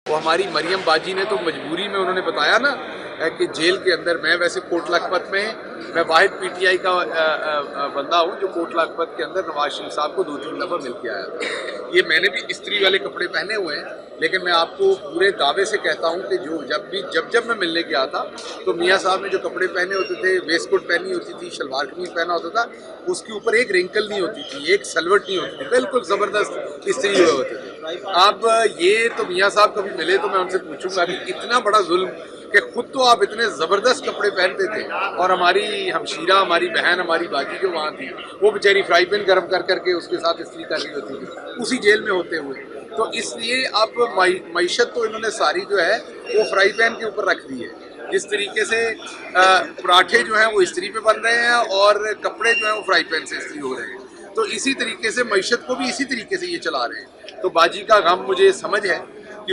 वो हमारी मरियम बाजी ने तो मजबूरी में उन्होंने बताया ना कि जेल के अंदर, मैं वैसे कोट लखपत में मैं वाहिद पीटीआई का बंदा हूँ जो कोट लखपत के अंदर नवाज शरीफ साहब को 2-3 दफ़ा मिल के आया था। ये मैंने भी इस्त्री वाले कपड़े पहने हुए हैं, लेकिन मैं आपको पूरे दावे से कहता हूँ कि जब मैं मिलने गया था तो मियाँ साहब ने जो कपड़े पहने होते थे, वेस्ट कोट पहनी होती थी, शलवार कमीज पहना होता था, उसके ऊपर एक रिंकल नहीं होती थी, एक सलवट नहीं होती थी, बिल्कुल ज़बरदस्त इस्त्री हुए होते थे। अब ये तो मियाँ साहब कभी मिले तो मैं उनसे पूछूंगा कि इतना बड़ा जुल्म कि खुद तो आप इतने ज़बरदस्त कपड़े पहनते थे और हमारी हमशीरा, हमारी बहन, हमारी बाजी जो वहाँ थी, वो बेचारी फ्राई पैन गर्म कर करके उसके साथ इस्त्री कर रही होती थी उसी जेल में होते हुए। तो इसलिए अब मईशत तो इन्होंने सारी जो है वो फ्राई पैन के ऊपर रख दी है। जिस तरीके से पराठे जो हैं वो इस्त्री पे बन रहे हैं और कपड़े जो हैं वो फ्राई पैन से इस्त्री हो रहे हैं, तो इसी तरीके से मईशत को भी इसी तरीके से ये चला रहे हैं। तो बाजी का गम मुझे समझ है